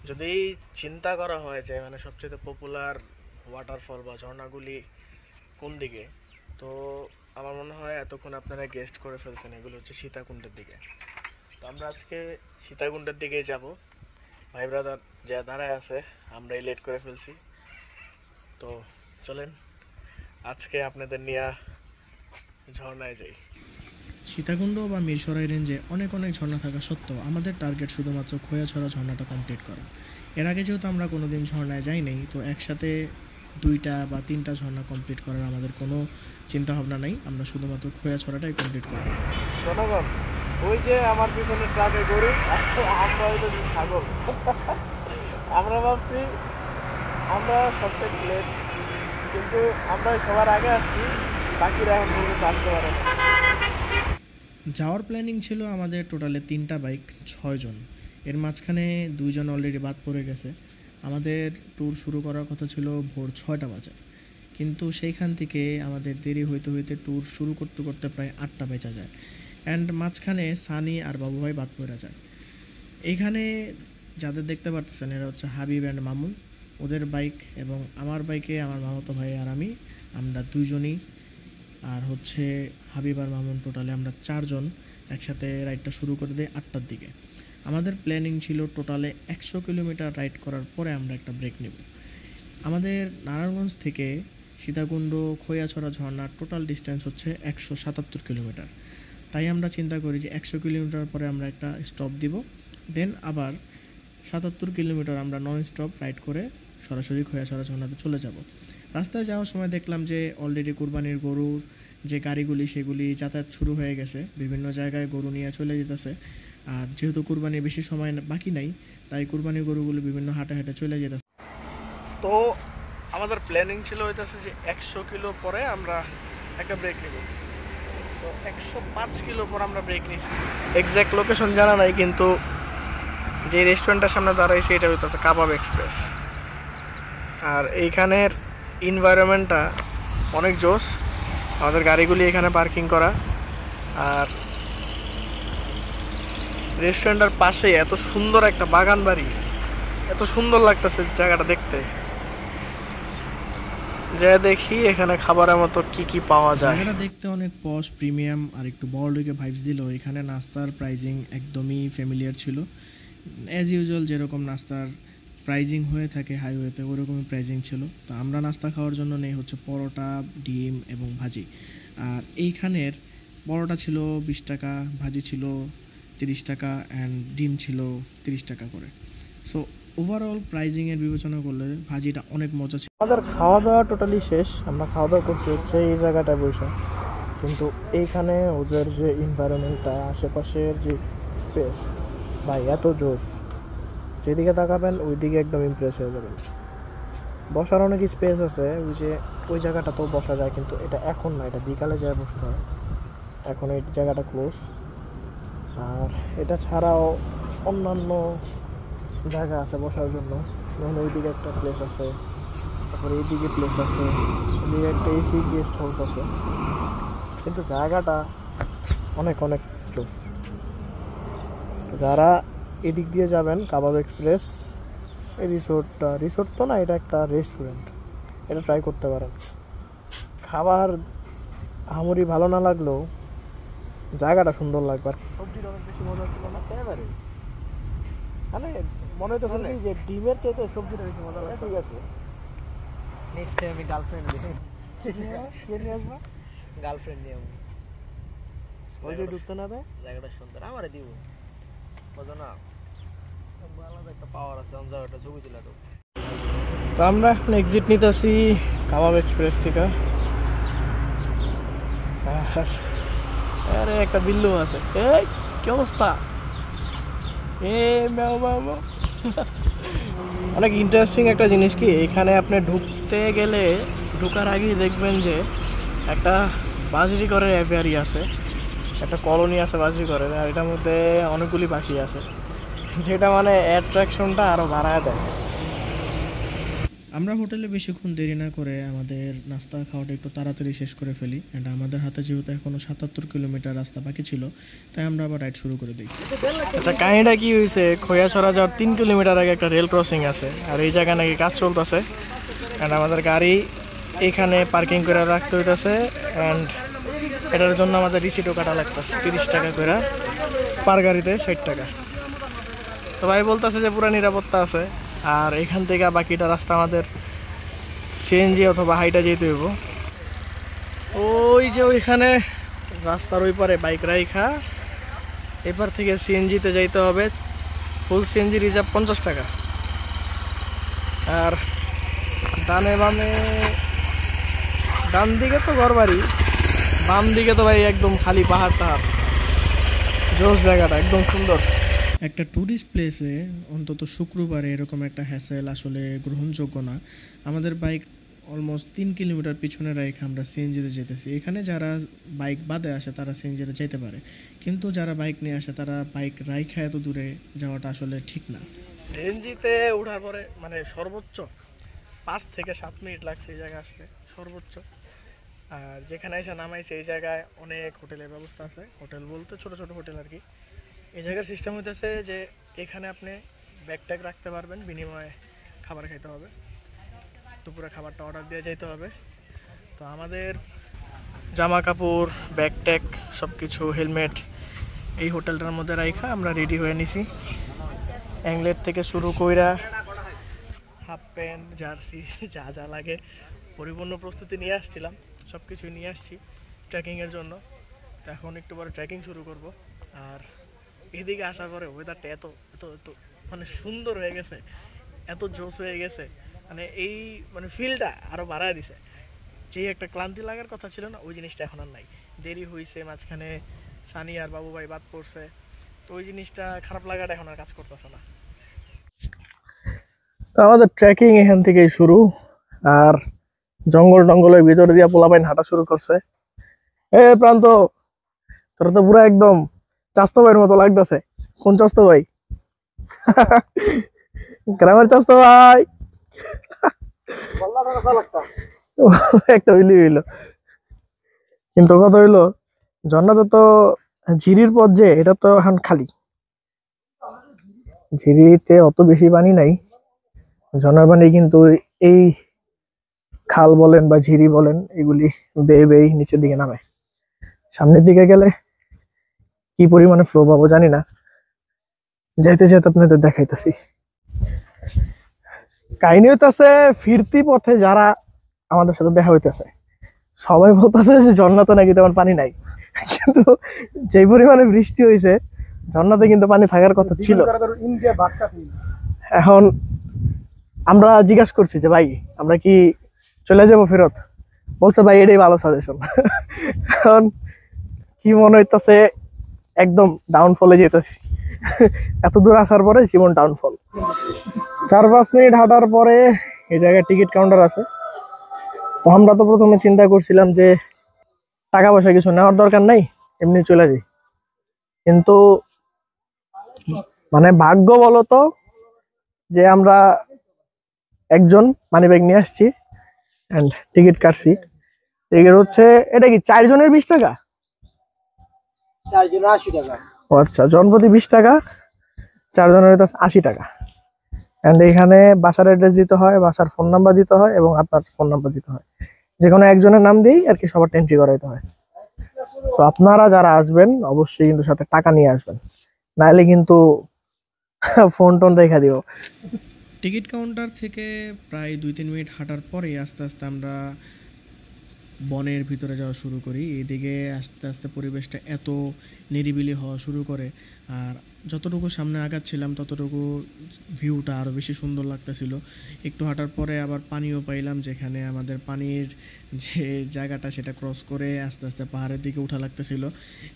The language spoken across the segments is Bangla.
যদি চিন্তা করা হয় যে মানে সবচেয়ে পপুলার ওয়াটারফল বা ঝর্ণাগুলি কোন দিকে, তো আমার মনে হয় এতক্ষণ আপনারা গেস্ট করে ফেলছেন, এগুলো হচ্ছে সীতাকুণ্ডের দিকে। তো আমরা আজকে সীতাকুণ্ডের দিকেই যাব। ভাই ব্রাদার যা দাঁড়ায় আছে, আমরাই লেট করে ফেলছি। তো চলেন আজকে আপনাদের নিয়ে ঝর্ণায় যাই। সীতাকুণ্ড বা মিরসরাই রেঞ্জে অনেক ঝর্ণা থাকা সত্ত্বেও আমাদের টার্গেট শুধুমাত্র খোয়াছড়া ঝর্ণাটা কমপ্লিট করা। এর আগে যেহেতু আমরা কোনোদিন ঝর্ণায় যাই নাই, তো একসাথে 2টা বা 3টা ঝর্ণা কমপ্লিট করার আমাদের কোনো চিন্তা ভাবনা নাই। আমরা শুধুমাত্র খোয়াছড়াটাই কমপ্লিট করব। জনগণ, ওই যে আমার পিছনে ট্রাকে গরু, আমরা ওই যে ছাগল। আমরা ভাবছি আমরা সবচেয়ে লেট, কিন্তু আমরা সবার আগে আসছি, বাকিরা এখন পর্যন্ত আসতে পারে না। যাওয়ার প্ল্যানিং ছিল আমাদের টোটালে 3টা বাইক, 6 জন। এর মাঝখানে 2 জন অলরেডি বাদ পড়ে গেছে। আমাদের ট্যুর শুরু করার কথা ছিল ভোর 6টা বাজে, কিন্তু সেইখান থেকে আমাদের দেরি হইতে হইতে ট্যুর শুরু করতে করতে প্রায় 8টা বেজে যায়। অ্যান্ড মাঝখানে সানি আর বাবু ভাই বাদ পড়ে যায়। এইখানে যাদের দেখতে পারতেছেন এরা হচ্ছে হাবিব অ্যান্ড মামুন। ওদের বাইক এবং আমার বাইকে আমার মামাতো ভাই আর আমরা 2 জনই। আর হচ্ছে হাবিব আর মামুন, টোটালে আমরা 4 জন একসাথে রাইডটা শুরু করে দিই 8টার দিকে। আমাদের প্ল্যানিং ছিল টোটালে 100 কিলোমিটার রাইড করার পরে আমরা একটা ব্রেক নেব। আমাদের নারায়ণগঞ্জ থেকে সীতাকুণ্ড খৈয়াছড়া ঝর্ণার টোটাল ডিস্টেন্স হচ্ছে 177 কিলোমিটার। তাই আমরা চিন্তা করি যে 100 কিলোমিটার পরে আমরা একটা স্টপ দিব, দেন আবার 77 কিলোমিটার আমরা নন স্টপ রাইড করে সরাসরি খৈয়াছড়া ঝর্ণাতে চলে যাব। রাস্তায় যাওয়ার সময় দেখলাম যে অলরেডি কুরবানির গরুর যে গাড়িগুলি সেগুলি যাতায়াত শুরু হয়ে গেছে, বিভিন্ন জায়গায় গরু নিয়ে চলে যেতেছে। আর যেহেতু কুরবানির বেশি সময় বাকি নাই, তাই কুরবানির গরুগুলো বিভিন্ন হাটে হাটে চলে যেতেছে। তো আমাদের প্ল্যানিং ছিল হইতেছে যে 100 কিলো পরে আমরা একটা ব্রেক নিব। তো 105 কিলো পর আমরা ব্রেক নিয়েছি। এক্স্যাক্ট লোকেশন জানা নাই, কিন্তু যে রেস্টুরেন্টের সামনে দাঁড়াইছি এটা হইতেছে কাবাব এক্সপ্রেস। আর এইখানের এনভায়রনমেন্টটা অনেক জোস। আমাদের গাড়িগুলি এখানে পার্কিং করা, আর রেস্টুরেন্টের পাশে এত সুন্দর একটা বাগান বাড়ি, এত সুন্দর লাগতেছে জায়গাটা দেখতে। যা দেখি এখানে খাবারের মতো কি কি পাওয়া যায়। জায়গাটা দেখতে অনেক পশ, প্রিমিয়াম আর একটু বড় লোকে ভাইবস দিল। এখানে নাস্তার প্রাইজিং একদমই ফ্যামিলিয়ার ছিল। অ্যাজ ইউজুয়াল যেরকম নাস্তার প্রাইজিং হয়ে থাকে হাইওয়েতে, ওরকমই প্রাইজিং ছিল। তো আমরা নাস্তা খাওয়ার জন্য নেই হচ্ছে পরোটা, ডিম এবং ভাজি। আর এইখানের পরোটা ছিল 20 টাকা, ভাজি ছিল 30 টাকা, অ্যান্ড ডিম ছিল 30 টাকা করে। সো ওভারঅল প্রাইজিংয়ের বিবেচনা করলে ভাজিটা অনেক মজা ছিল। আমাদের খাওয়া দাওয়া টোটালি শেষ। আমরা খাওয়া দাওয়া করছি হচ্ছে এই জায়গাটায় বসে, কিন্তু এইখানে ওদের যে এনভায়রনমেন্টটা, আশেপাশের যে স্পেস, ভাই এত জোস, যেদিকে তাকাবেন ওই দিকে একদম ইমপ্রেস হয়ে যাবেন। বসার অনেক স্পেস আছে, ওই যে ওই জায়গাটাতেও বসা যায়, কিন্তু এটা এখন না, এটা বিকালে যায় বসতে হয়। এখন এই জায়গাটা ক্লোজ। আর এটা ছাড়াও অন্যান্য জায়গা আছে বসার জন্য, যেমন ওইদিকে একটা প্লেস আছে, তারপরে এইদিকে প্লেস আছে, এদিকে একটা এসি গেস্ট হাউস আছে। কিন্তু জায়গাটা অনেক জোস। তো যারা এদিক দিয়ে যাবেন, কাবাব এক্সপ্রেস এই রিসোর্ট তো না, এটা একটা রেস্টুরেন্ট, এটা ট্রাই করতে পারেন। খাবার আহামরি ভালো না লাগলেও জায়গাটা সুন্দর লাগবে। আর সবজিটা অনেক বেশি মজা ছিল না, এভারেজ। মানে মনে হইতেছে যে ডিমের চাইতে সবজিটা বেশি মজা লাগে। ঠিক আছে, নেক্সট টাইম আমি গার্লফ্রেন্ড নিয়ে আসবো। গার্লফ্রেন্ড নিয়ে আমি ওই যে ঢুকতে না দেয়, জায়গাটা সুন্দর, আমারে দিব বুঝো না, আলাদা একটা পাওয়ার আছে আমি জায়গাটা ছবি দিলা। তো আমরা এখন এক্সিট নিতেছি কাবাব এক্সপ্রেস থেকে। আরে একটা বিল্লু আছে, এই কি অবস্থা? অনেক ইন্টারেস্টিং একটা জিনিস কি, এখানে আপনি ঢুকতে গেলে ঢুকার আগেই দেখবেন যে একটা বাজরিঘরের অ্যাভিয়ারি আছে, একটা কলোনি আছে বাজরিঘরের, আর এটার মধ্যে অনেকগুলি পাখি আছে, যেটা মানে অ্যাট্রাকশনটা আরও বাড়ায় দেয়। আমরা হোটেলে বেশিক্ষণ দেরি না করে আমাদের নাস্তা খাওয়াটা একটু তাড়াতাড়ি শেষ করে ফেলি, অ্যান্ড আমাদের হাতে যেহেতু এখনও 77 কিলোমিটার রাস্তা বাকি ছিল, তাই আমরা আবার রাইড শুরু করে দিই। আচ্ছা, কাহিনীটা কি হয়েছে, খৈয়াছড়া যাওয়ার 3 কিলোমিটার আগে একটা রেল ক্রসিং আছে, আর এই জায়গায় নাকি কাজ চলতেছে, অ্যান্ড আমাদের গাড়ি এখানে পার্কিং করে রাখতে হইতেছে, অ্যান্ড এটার জন্য আমাদের রিসিটও কাটা লাগতেছে 30 টাকা করে, পার গাড়িতে 60 টাকা। তো ভাই বলতেছে যে পুরো নিরাপত্তা আছে, আর এখান থেকে বাকিটা রাস্তা আমাদের সিএনজি অথবা হাইটা যেতে হইব। ওই যে ওইখানে রাস্তার ওই পারে বাইক রাইখা এপার থেকে সিএনজিতে যাইতে হবে, ফুল সিএনজি রিজার্ভ 50 টাকা। আর ডানে বামে, ডান দিকে তো ঘরবাড়ি, বাম দিকে তো ভাই একদম খালি পাহাড় টাহাড়, জোস জায়গাটা একদম সুন্দর। একটা ট্যুরিস্ট প্লেসে অন্তত শুক্রবারে এরকম একটা হ্যাসেল আসলে গ্রহণযোগ্য না। আমাদের বাইক অলমোস্ট 3 কিলোমিটার পিছনে রেখে আমরা সিএনজিতে যেতেছি। এখানে যারা বাইক বাদে আসে তারা সিএনজিতে যেতে পারে, কিন্তু যারা বাইক নিয়ে আসে তারা বাইক রাইখা এত দূরে যাওয়াটা আসলে ঠিক না। সিএনজিতে ওঠার পরে মানে সর্বোচ্চ 5 থেকে 7 মিনিট লাগছে এই জায়গায় আসতে সর্বোচ্চ। আর যেখানে এসে নামাইছে এই জায়গায় অনেক হোটেলের ব্যবস্থা আছে, হোটেল বলতে ছোট ছোট হোটেল আর কি। এই জায়গার সিস্টেম হইতেছে যে এখানে আপনি ব্যাগ ট্যাগ রাখতে পারবেন, বিনিময়ে খাবার খাইতে হবে, দুপুরে খাবারটা অর্ডার দিয়ে যেতে হবে। তো আমাদের জামা কাপড়, ব্যাগ ট্যাগ সব কিছু, হেলমেট এই হোটেলটার মধ্যে রাইখা আমরা রেডি হয়ে নিছি। অ্যাংলেট থেকে শুরু কইরা হাফ প্যান্ট, জার্সি যা যা লাগে পরিপূর্ণ প্রস্তুতি নিয়ে আসছিলাম, সব কিছুই নিয়ে আসছি ট্রেকিংয়ের জন্য। তো এখন একটু পরে ট্রেকিং শুরু করব। আর এদিকে আসার পরে ওয়েদারটা এত এত এত মানে সুন্দর হয়ে গেছে, এত জোস হয়ে গেছে, মানে এই মানে ফিলটা আরও বাড়ায় দিছে। যেই একটা ক্লান্তি লাগার কথা ছিল না, ওই জিনিসটা এখন আর নাই। দেরি হয়েছে, মাঝখানে সানি আর বাবু ভাই বাদ পড়ছে, তো ওই জিনিসটা খারাপ লাগাটা এখন আর কাজ করতেছে না। তো আমাদের ট্রেকিং এখান থেকেই শুরু, আর জঙ্গল টঙ্গলের ভিতরে দিয়ে পোলাপাইন হাঁটা শুরু করছে। এ প্রান্ত, তোরা তো পুরো একদম চাস্তো ভাইয়ের মতো লাগতেছে। কোন চাস্তো ভাই? গ্রামের চাস্তো ভাই। একটা হইলি হইলো, কিন্তু কথা হইলো ঝর্ণাতে তো ঝিরির পথ যে এটা তো এখন খালি, ঝিরিতে অত বেশি পানি নাই। ঝর্ণার পানি কিন্তু এই খাল বলেন বা ঝিরি বলেন এগুলি বেয়ে বেয়ে নিচের দিকে নামে। সামনের দিকে গেলে কি পরিমাণে ফ্লো পাবো জানি না, যাইতে যেতে আপনাদের দেখাইতেছি। কাহিনী হইতেছে ফিরতি পথে যারা আমাদের সাথে দেখা হইতেছে সবাই বলতেছে যে ঝর্ণাতে নাকি তেমন পানি নাই, কিন্তু যেই পরিমাণে বৃষ্টি হয়েছে ঝর্ণাতে কিন্তু পানি থাকার কথা ছিল। এখন আমরা জিজ্ঞাসা করছি যে ভাই আমরা কি চলে যাবো ফেরত, বলছে ভাই এটাই ভালো সাজেশন। এখন কি মনে হইতেছে একদম ডাউনফলে যেতেছি। এত দূর আসার পরে জীবন ডাউনফল। 4-5 মিনিট হাঁটার পরে এই জায়গায় টিকিট কাউন্টার আছে। তো আমরা তো প্রথমে চিন্তা করছিলাম যে টাকা পয়সা কিছু নেওয়ার দরকার নাই, এমনি চলে যাই, কিন্তু মানে ভাগ্য বলো তো যে আমরা একজন মানি ব্যাগ নিয়ে আসছি এন্ড টিকিট কাটছি। টিকিট হচ্ছে এটা কি 4 জনের 20 টাকা? 4 জনের 80 টাকা। ও আচ্ছা, জনপ্রতি 20 টাকা, 4 জনের 80 টাকা। এন্ড এখানে বাসার অ্যাড্রেস দিতে হয়, বাসার ফোন নাম্বার দিতে হয় এবং আপনার ফোন নাম্বার দিতে হয়। যে কোনো একজনের নাম দিয়েই আর কি সবার এন্ট্রি করাইতে হয়। তো আপনারা যারা আসবেন অবশ্যই কিন্তু সাথে টাকা নিয়ে আসবেন, নাহলে কিন্তু ফোন টোন রেখে দিও। টিকিট কাউন্টার থেকে প্রায় 2-3 মিনিট হাঁটার পরে আস্তে আস্তে আমরা বনের ভিতরে যাওয়া শুরু করি। এইদিকে আস্তে আস্তে পরিবেশটা এত নিরিবিলি হওয়া শুরু করে, আর যতটুকু সামনে আগাচ্ছিলাম ততটুকু ভিউটা আরও বেশি সুন্দর লাগতেছিল। একটু হাঁটার পরে আবার পানিও পাইলাম, যেখানে আমাদের পানির যে জায়গাটা সেটা ক্রস করে আস্তে আস্তে পাহাড়ের দিকে উঠা লাগতেছিল।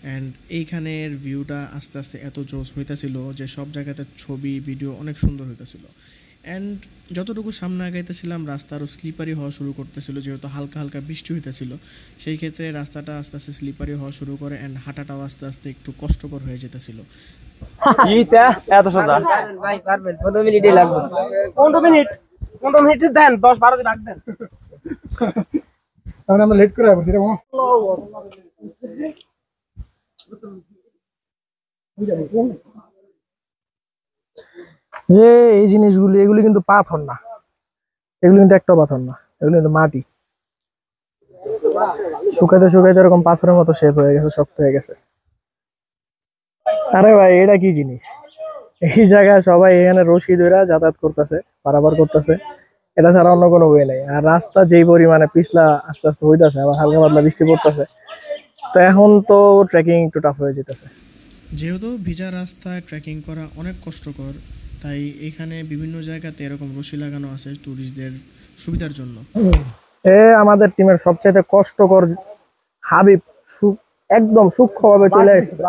অ্যান্ড এইখানের ভিউটা আস্তে আস্তে এত জোস হইতেছিল যে সব জায়গাতে ছবি ভিডিও অনেক সুন্দর হইতেছিল। অ্যান্ড যতটুকু সামনে আগাইতেছিলাম রাস্তা আরও স্লিপারি হওয়া শুরু করতেছিল, যেহেতু হালকা হালকা বৃষ্টি হইতেছিল। সেই ক্ষেত্রে রাস্তাটা আস্তে আস্তে স্লিপারি হওয়া শুরু করে, অ্যান্ড হাঁটাটাও আস্তে আস্তে একটু কষ্টকর হয়ে যেতেছিল। এইটা এত সোজা ভাই, পারবেন 15 মিনিটই লাগবে। 15 মিনিট 15 মিনিট দেন 10-12 দিন রাখ দেন তাহলে আমরা লেট করে যাবো সেটা যে এই জিনিসগুলি এগুলি কিন্তু পাথর না, এগুলি কিন্তু একটা পাথর না, এগুলি কিন্তু মাটি। শুকাইতে শুকাইতে এরকম পাথরের মতো শেপ হয়ে গেছে, শক্ত হয়ে গেছে। আরে ভাই এটা কি জিনিস? এই জায়গায় সবাই এখানে রশি ধরে যাতায়াত করতেছে, পারাপার করতেছে, এটা ছাড়া অন্য কোনো ওয়ে নেই। আর রাস্তা যেই পরিমাণে পিছলা আস্তে আস্তে হইতাছে, আবার হালকা পাতলা বৃষ্টি পড়তেছে, তো এখন তো ট্রেকিং একটু টাফ হয়ে যেতেছে। যেহেতু ভিজা রাস্তায় ট্রেকিং করা অনেক কষ্টকর, তাই এখানে বিভিন্ন জায়গাতে এরকম রশি লাগানো আছে ট্যুরিস্টদের সুবিধার জন্য। এ আমাদের টিমের সবচাইতে কষ্টকর হাবিব, একদম সূক্ষ্মভাবে চলে এসেছে।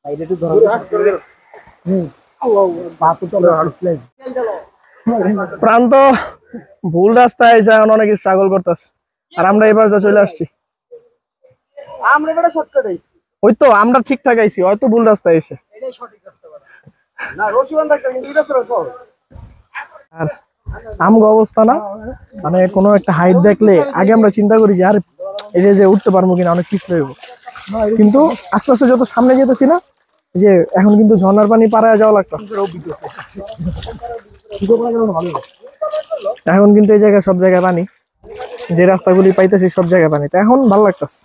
এটা একটু ধরো প্রান্ত ভুল রাস্তায় এসে এখন অনেক স্ট্রাগল করতেছে, আর আমরা এবার যা চলে আসছি। আমরা এটা শর্টকাটে ওই তো আমরা ঠিকঠাক আইছি, হয়তো ভুল রাস্তায় এসে। এটাই সঠিক রাস্তা না রশিবান থাকতে কিন্তু এটা সহজ। আর আমগো অবস্থা না, মানে কোনো একটা হাইট দেখলে আগে আমরা চিন্তা করি যে আর এটা যে উঠতে পারবো কিনা, অনেক পিছলে হইব। কিন্তু আস্তে আস্তে যত সামনে যেতেছি না, যে এখন কিন্তু ঝর্ণার পানি পাড়ায় যাওয়া লাগতো। এখন কিন্তু এই জায়গায় সব জায়গায় পানি, যে রাস্তাগুলি পাইতেছি সব জায়গায় পানি, তো এখন ভালো লাগতেছে,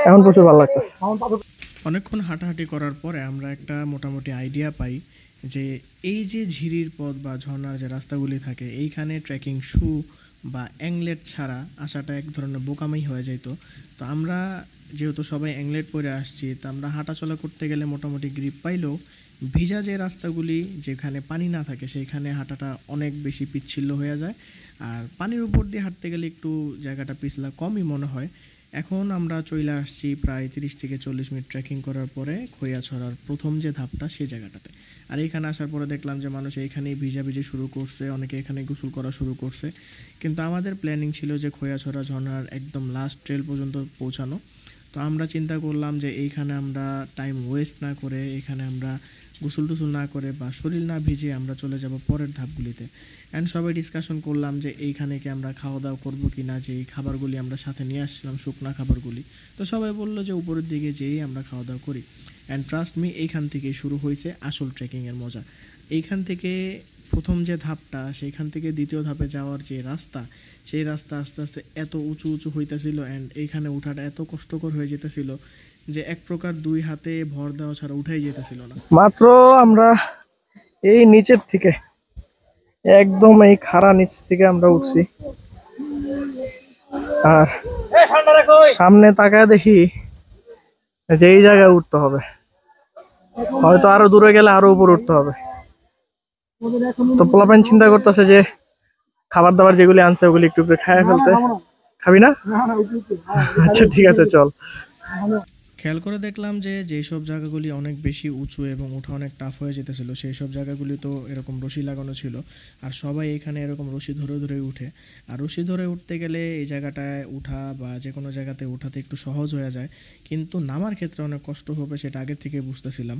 এখন প্রচুর ভালো লাগতেছে। অনেকক্ষণ হাঁটাহাঁটি করার পরে আমরা একটা মোটামুটি আইডিয়া পাই যে এই যে ঝিরির পথ বা ঝর্ণার যে রাস্তাগুলি থাকে, এইখানে ট্রেকিং শু বা অ্যাংলেট ছাড়া আসাটা এক ধরনের বোকামি হয়ে যেত। তো আমরা যেহেতু সবাই অ্যাংলেট পরে আসছি, তো আমরা হাঁটাচলা করতে গেলে মোটামুটি গ্রিপ পাইলেও ভিজা যে রাস্তাগুলি যেখানে পানি না থাকে সেইখানে হাঁটাটা অনেক বেশি পিচ্ছিল্য হয়ে যায়, আর পানির উপর দিয়ে হাঁটতে গেলে একটু জায়গাটা পিছলা কমই মনে হয়। এখন আমরা চলে আসছি প্রায় 30 থেকে 40 মিনিট ট্রেকিং করার পরে খৈয়াছড়ার প্রথম যে ধাপটা সেই জায়গাটাতে। আর এইখানে আসার পরে দেখলাম যে মানুষ এইখানেই ভিজাভিজি শুরু করছে, অনেকে এখানে গোসল করা শুরু করছে। কিন্তু আমাদের প্ল্যানিং ছিল যে খৈয়াছড়া ঝর্ণার একদম লাস্ট ট্রেল পর্যন্ত পৌঁছানো। তো আমরা চিন্তা করলাম যে এইখানে আমরা টাইম ওয়েস্ট না করে, এখানে আমরা গোসল টোসল না করে বা শরীর না ভিজে আমরা চলে যাব পরের ধাপগুলিতে। অ্যান্ড সবাই ডিসকাশন করলাম যে এইখানে কি আমরা খাওয়া দাওয়া করবো কি না, যে এই খাবারগুলি আমরা সাথে নিয়ে আসছিলাম শুকনা খাবারগুলি। তো সবাই বললো যে উপরের দিকে যেয়েই আমরা খাওয়া দাওয়া করি। অ্যান্ড ট্রাস্ট মি, এইখান থেকেই শুরু হয়েছে আসল ট্রেকিংয়ের মজা। এইখান থেকে প্রথম যে ধাপটা, সেইখান থেকে দ্বিতীয় ধাপে যাওয়ার যে রাস্তা, সেই রাস্তা আস্তে আস্তে এত উঁচু উঁচু হইতেছিল, অ্যান্ড এইখানে ওঠাটা এত কষ্টকর হয়ে যেতেছিল যে এক প্রকার দুই হাতে ভর দেওয়া ছাড়া উঠাই যেতেছিল না। মাত্র আমরা এই নিচের থেকে, একদম এই খাড়া নিচ থেকে আমরা উঠছি, আর সামনে তাকায় দেখি যে এই জায়গায় উঠতে হবে, হয়তো আরো দূরে গেলে আরো উপরে উঠতে হবে। তো পোলাপাইন চিন্তা করতেছে যে খাবার দাবার যেগুলি আনছে ওগুলি একটু একটু খায় ফেলতে। খাবি না? আচ্ছা ঠিক আছে চল। খেয়াল করে দেখলাম যে যেই সব জায়গাগুলি অনেক বেশি উঁচু এবং ওঠা অনেক টাফ হয়ে যেতেছিল, সেই সব জায়গাগুলি তো এরকম রশি লাগানো ছিল, আর সবাই এখানে এরকম রশি ধরে ধরে উঠে। আর রশি ধরে উঠতে গেলে এই জায়গাটায় উঠা বা যে কোনো জায়গাতে উঠাতে একটু সহজ হয়ে যায়, কিন্তু নামার ক্ষেত্রে অনেক কষ্ট হবে, সেটা আগের থেকে বুঝতেছিলাম।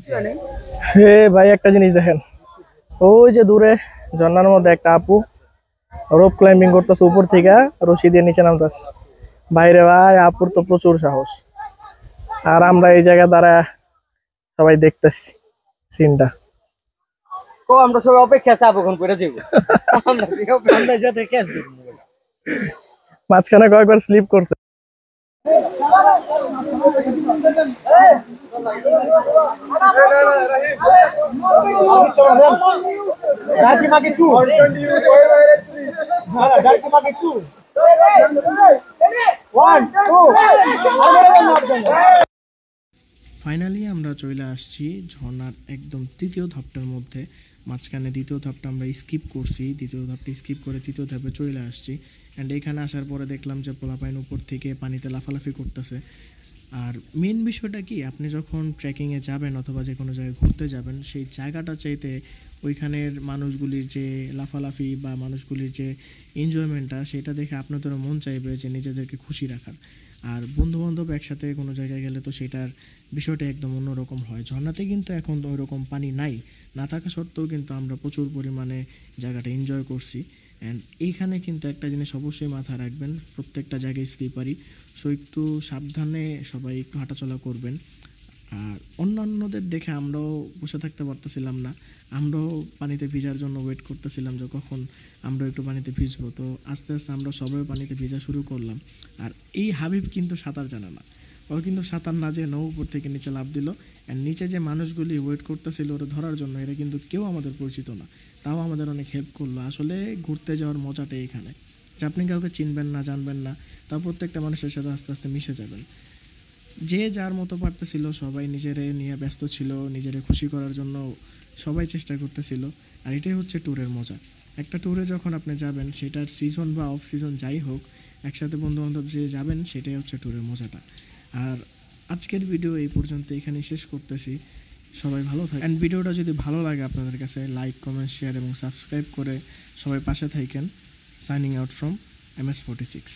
হে ভাই একটা জিনিস দেখেন, ওই যে দূরে ঝর্ণার মধ্যে একটা আপু রোপ ক্লাইম্বিং করতেছে, উপর থেকে রশি দিয়ে নিচে নামতেছে। বাইরে ভাই আপুর তো প্রচুর সাহস, আর আমরা এই জায়গা দ্বারা সবাই দেখতেছি সিনটা। ও আমরা সবাই অপেক্ষা আছে আপন করে যাবো আমরা যাতে ক্যাশ দেব মাঝখানে কয়েকবার স্লিপ করছে। ফাইনালি আমরা চলে আসছি ঝর্ণার একদম তৃতীয় ধাপটার মধ্যে। মাঝখানে দ্বিতীয় ধাপটা আমরা স্কিপ করছি, দ্বিতীয় ধাপটা স্কিপ করে তৃতীয় ধাপে চলে আসছি। অ্যান্ড এখানে আসার পরে দেখলাম যে পোলাপাইন উপর থেকে পানিতে লাফালাফি করতেছে। আর মেন বিষয়টা কি, আপনি যখন ট্রেকিংয়ে যাবেন অথবা যে কোনো জায়গায় ঘুরতে যাবেন, সেই জায়গাটা চাইতে ওইখানের মানুষগুলির যে লাফালাফি বা মানুষগুলির যে এনজয়মেন্টটা, সেটা দেখে আপনাদেরও মন চাইবে যে নিজেদেরকে খুশি রাখার। আর বন্ধুবান্ধব একসাথে কোনো জায়গায় গেলে তো সেটার বিষয়টা একদম অন্যরকম হয়। ঝর্ণাতে কিন্তু এখন ওই রকম পানি নাই, না থাকা সত্ত্বেও কিন্তু আমরা প্রচুর পরিমাণে জায়গাটা এনজয় করছি। অ্যান্ড এইখানে কিন্তু একটা জিনিস অবশ্যই মাথায় রাখবেন, প্রত্যেকটা জায়গায় স্লিপারি, সো একটু সাবধানে সবাই একটু হাঁটাচলা করবেন। আর অন্যান্যদের দেখে আমরাও বসে থাকতে পারতেছিলাম না, আমরাও পানিতে ভিজার জন্য ওয়েট করতেছিলাম যে কখন আমরা একটু পানিতে ভিজবো। তো আস্তে আস্তে আমরা সবাই পানিতে ভিজা শুরু করলাম। আর এই হাবিব কিন্তু সাঁতার জানে না, ও কিন্তু সাঁতার না জেনে উপর থেকে নিচে লাফ দিল। অ্যান্ড নিচে যে মানুষগুলি ওয়েট করতেছিল ওরা ধরার জন্য, এরা কিন্তু কেউ আমাদের পরিচিত না, তাও আমাদের অনেক হেল্প করলো। আসলে ঘুরতে যাওয়ার মজাটাই এখানে, যে আপনি কাউকে চিনবেন না, জানবেন না, তাও প্রত্যেকটা মানুষের সাথে আস্তে আস্তে মিশে যাবেন। যে যার মতো পারতেছিল, সবাই নিজেরে নিয়ে ব্যস্ত ছিল, নিজেরে খুশি করার জন্য সবাই চেষ্টা করতেছিল। আর এটাই হচ্ছে ট্যুরের মজা। একটা ট্যুরে যখন আপনি যাবেন, সেটার সিজন বা অফ সিজন যাই হোক, একসাথে বন্ধুবান্ধব যে যাবেন, সেটাই হচ্ছে ট্যুরের মজাটা। আর আজকের ভিডিও এই পর্যন্ত এখানে শেষ করতেছি। সবাই ভালো থাকে। অ্যান্ড ভিডিওটা যদি ভালো লাগে আপনাদের কাছে, লাইক, কমেন্ট, শেয়ার এবং সাবস্ক্রাইব করে সবাই পাশে থাকেন। Signing out from MS46।